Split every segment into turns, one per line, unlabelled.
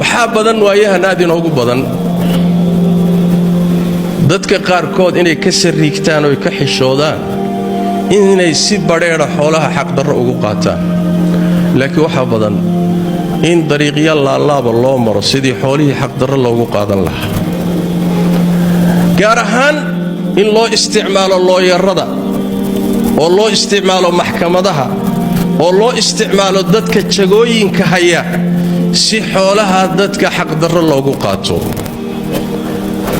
waxaa badan waayahan aad inoogu badan dadka qaarkood inay ka sariigtaan oo ka xishoodaan inay si badheedha xoolaha xaqdarro ugu qaataan laakiin waxaa badan in dariiqya laalaaba loo maro sidii xoolihii xaqdarro loogu qaadan lahaa gaar ahaan in loo isticmaalo looyarada oo loo isticmaalo maxkamadaha oo loo isticmaalo dadka jagooyinka haya si xoolaha dadka xaqdarro loogu qaato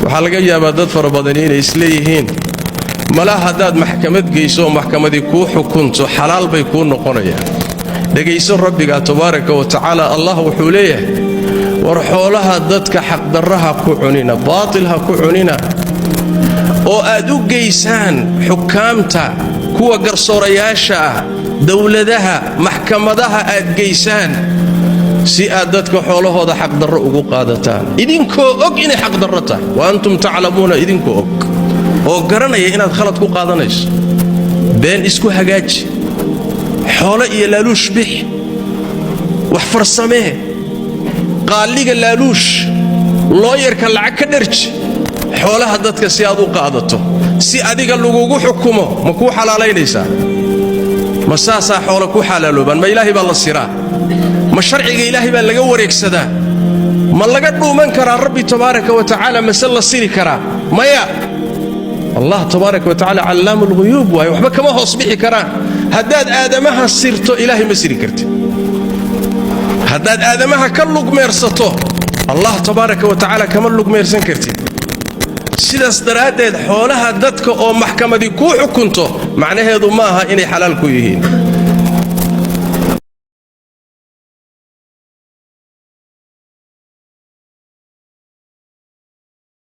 waxaa laga yaabaa dad fara badani inay isleeyihiin malaa haddaad maxkamad geyso oo maxkamadii kuu xukunto xalaal bay kuu noqonayaan dhegayso rabbiga tabaaraka wa tacaala allah wuxuu leeyahay war xoolaha dadka xaqdarraha ku cunina baatilha ku cunina oo aad u geysaan xukaamta kuwa garsoorayaasha ah dawladaha maxkamadaha aad geysaan si aad dadka xoolahooda xaqdarro ugu qaadataan idinkoo og inay xaqdarro tahay wa antum taclamuuna idinkoo og oo garanaya inaad khalad ku qaadanayso been isku hagaaji xoolo iyo laaluush bix wax farsamee qaaliga laaluush looyarka lacag ka dharji xoolaha dadka si aad u qaadato si adiga lagugu xukumo ma kuu xalaalaynaysaa ma saasaa xoolo ku xalaaloobaan ma ilaahay baa la siraa ma sharciga ilaahay baa laga wareegsadaa ma laga dhuuman karaa rabbi tabaaraka wa tacaala mase la siri karaa maya allah tabaaraka wa tacaala callaamu lghuyuub waaye waxba kama hoos bixi karaan haddaad aadamaha sirto ilaahay ma siri kartid haddaad aadamaha ka lugmeersato allah tabaaraka wa tacaala kama lugmeersan kartid sidaas daraaddeed xoolaha dadka oo maxkamadii kuu xukunto macnaheedu ma aha inay xalaal ku yihiin